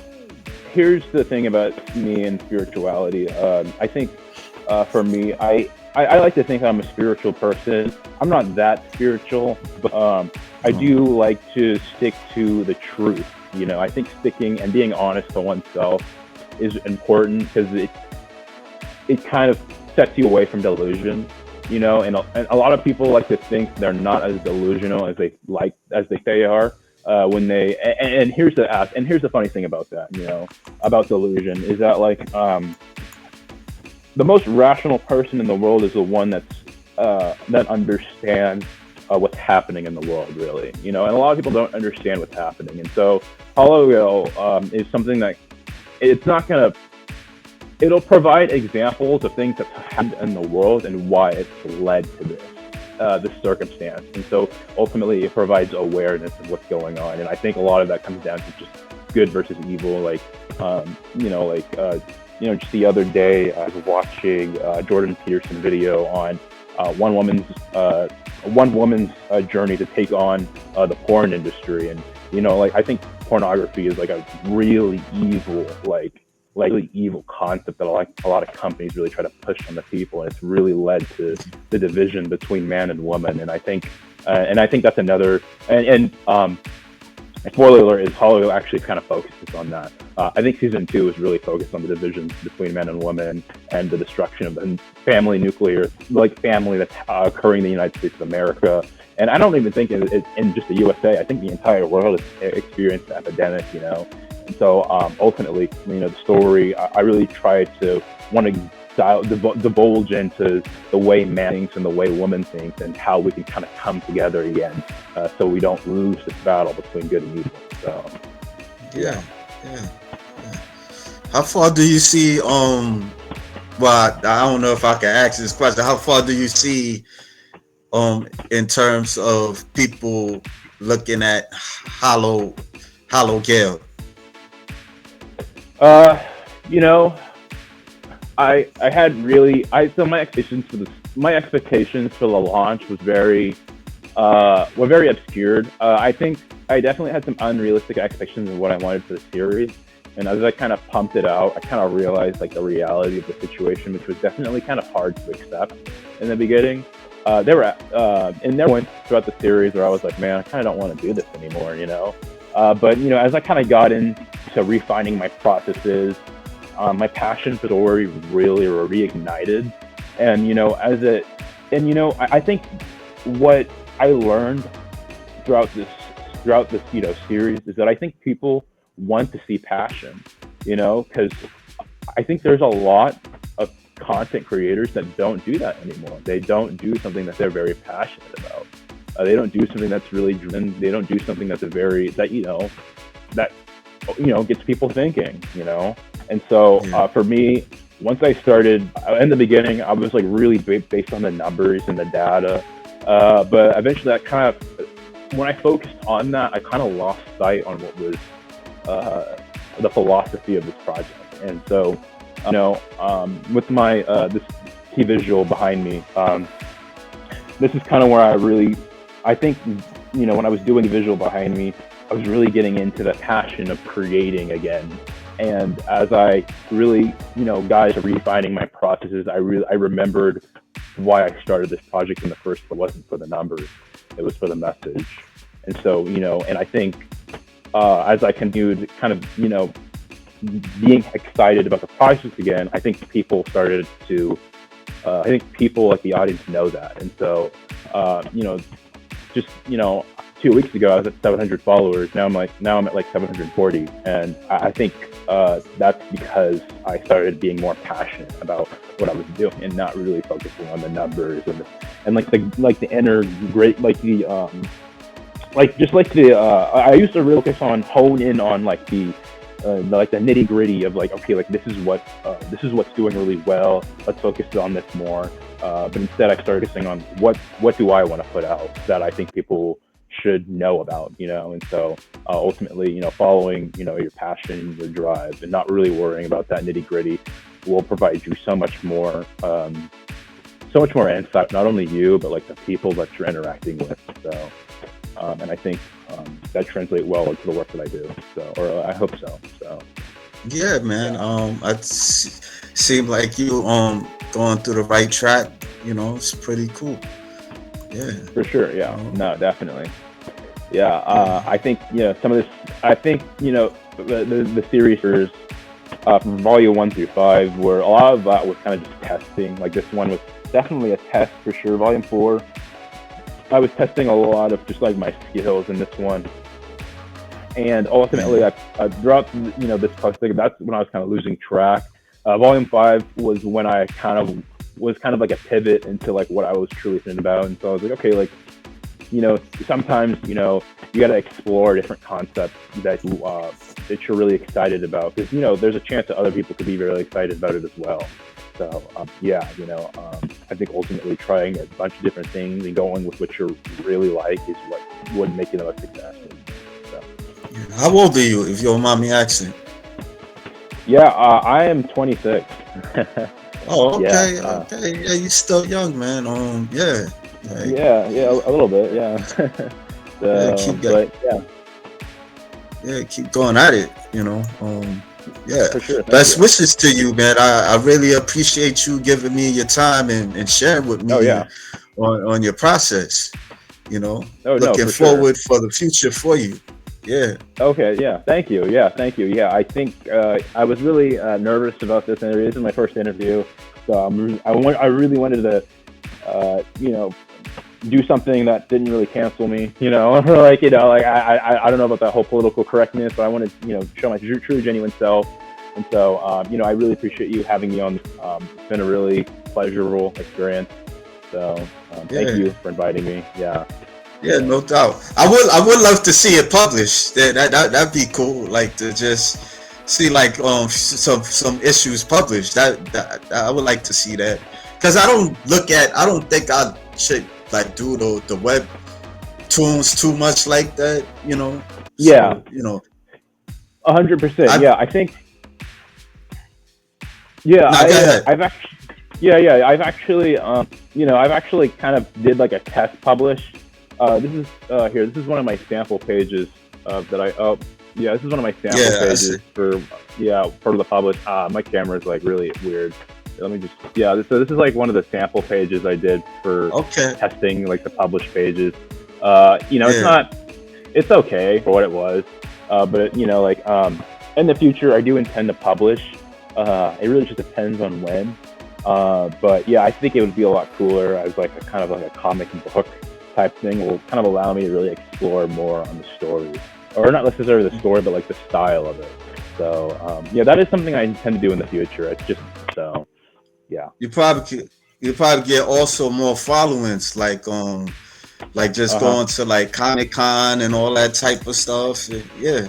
here's the thing about me and spirituality. I think for me, I like to think I'm a spiritual person. I'm not that spiritual, but I um, do like to stick to the truth. I think sticking and being honest to oneself is important because it kind of sets you away from delusion. And a lot of people like to think they're not as delusional as they say they are. When they and here's the funny thing about that, about delusion is that like the most rational person in the world is the one that understands what's happening in the world, really. And a lot of people don't understand what's happening, and so Hollow Gayle is something that it's not gonna. It'll provide examples of things that happened in the world and why it's led to this circumstance, and so ultimately it provides awareness of what's going on. And I think a lot of that comes down to just good versus evil, like just the other day, I was watching Jordan Peterson video on one woman's journey to take on the porn industry, and I think pornography is like a really evil, really evil concept that a lot of companies really try to push on the people, and it's really led to the division between man and woman. And I think that's another and spoiler alert is Hollywood actually kind of focuses on that. I think season 2 is really focused on the divisions between men and women and the destruction of the family that's occurring in the United States of America. And I don't even think in just the USA. I think the entire world has experienced the epidemic, And so ultimately, the story, I really try to want to divulge into the way man thinks and the way woman thinks, and how we can kind of come together again, so we don't lose this battle between good and evil. So yeah, yeah, yeah. How far do you see? Well, I don't know if I can ask this question. How far do you see, in terms of people looking at Hallow Gayle? uh you know I had really I so my expectations for the launch was were very obscured. I think I definitely had some unrealistic expectations of what I wanted for the series. And as I kind of pumped it out, I kind of realized like the reality of the situation, which was definitely kind of hard to accept in the beginning. There were points throughout the series where I was like, man, I kind of don't want to do this anymore. But as I kind of got into refining my processes, my passion for the story really reignited. And I think what I learned throughout this series is that I think people want to see passion, because I think there's a lot of content creators that don't do that anymore. They don't do something that they're very passionate about. They don't do something that's really driven. They don't do something that gets people thinking. And so for me, once I started in the beginning, I was like really based on the numbers and the data. But eventually, when I focused on that, I kind of lost sight on what was the philosophy of this project. And so, with my this key visual behind me, this is kind of where I think, when I was doing the visual behind me, I was really getting into the passion of creating again. And as I really, got into refining my processes, I remembered why I started this project in the first place. It wasn't for the numbers, it was for the message. And so, and I think as I continued kind of, being excited about the project again, I think people started to, like the audience know that. And so, just, 2 weeks ago, I was at 700 followers. Now I'm at like 740. And I think that's because I started being more passionate about what I was doing and not really focusing on the numbers and the inner great, I used to really focus on hone in on the nitty gritty of okay, this is what's doing really well. Let's focus on this more. But instead, I started focusing on what do I want to put out that I think people should know about, and so ultimately, following, your passion, your drive, and not really worrying about that nitty gritty will provide you so much more insight, not only you, but like the people that you're interacting with. So, and I think that translates well into the work that I do. So, or I hope so. So, Yeah, man. yeah, Seem like you going through the right track. It's pretty cool. Yeah. for sure. Yeah, Um, no, definitely. Yeah, yeah. I think some of this. I think the series from volume 1 through 5, where a lot of that was kind of just testing. Like this one was definitely a test for sure. Volume 4, I was testing a lot of just like my skills in this one, and ultimately, Yeah. throughout this process, that's when I was kind of losing track. Volume 5 was when I kind of like a pivot into like what I was truly thinking about, and so I was like, okay, like sometimes you got to explore different concepts that you're really excited about, because there's a chance that other people could be really excited about it as well. So yeah, I think ultimately trying a bunch of different things and going with what you really like is what would make you the most successful. So How old are you, if you don't mind me asking? yeah, I am 26. Oh, Yeah, okay, okay. Yeah, you still young, man. Yeah, like, yeah, a little bit, yeah. yeah, So, but yeah, keep going at it. Yeah. for sure. Thank Best you. wishes to you, man. I really appreciate you giving me your time and sharing with Oh me yeah. on your process. Oh no, Looking for sure. forward for the future for you. Yeah. Okay, yeah, thank you. Yeah, thank you. Yeah, I think I was really nervous about this interview. This is my first interview, so I really wanted to, you know, do something that didn't really cancel me. Like like I don't know about that whole political correctness, but I wanted show my true genuine self, and so I really appreciate you having me on. It's been a really pleasurable experience. So thank Yeah. you for inviting me. Yeah. Yeah, So. no doubt. I would love to see it published. That'd be cool. Like to just see like some issues published. That I would like to see that, because I don't think I should like do the web tunes too much like that. Yeah, So 100%. I Yeah, I think. Yeah, now go ahead. I've actually. Yeah. I've actually kind of did like a test publish. This is here. This is one of my sample pages that I. Oh, yeah. This is one of my sample Yeah, I see. pages for the publish. My camera is like really weird. Let me just. Yeah. So this is like one of the sample pages I did for Okay. testing like the published pages. It's Yeah. not. It's okay for what it was, but in the future I do intend to publish. It really just depends on when. But yeah, I think it would be a lot cooler as like a kind of like a comic book type thing. It will kind of allow me to really explore more on the story, or not necessarily the story, but like the style of it. So yeah, that is something I intend to do in the future. It's just so yeah, You probably you probably get also more followings like just uh huh, going to like Comic Con and all that type of stuff. Yeah.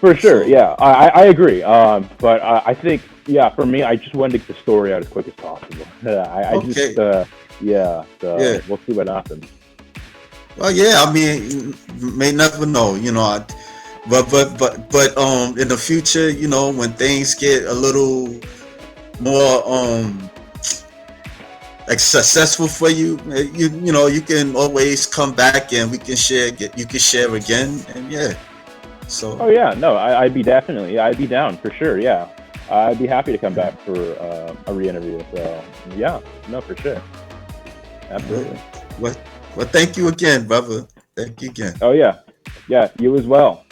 for sure. So Yeah, I agree. But I think yeah, for me, I just wanted to get the story out as quick as possible. I just okay. yeah. Yeah. So we'll see what happens. Well, yeah. I mean, you may never know. But in the future, when things get a little more like successful for you, you can always come back and we can share. You can share again, and yeah. So Oh yeah, no, I'd be definitely, yeah, I'd be down for sure. Yeah, I'd be happy to come yeah. back for a re-interview. So yeah, no, for sure, All right. absolutely. Well, well, thank you again, brother. Thank you again. Oh yeah, yeah, you as well.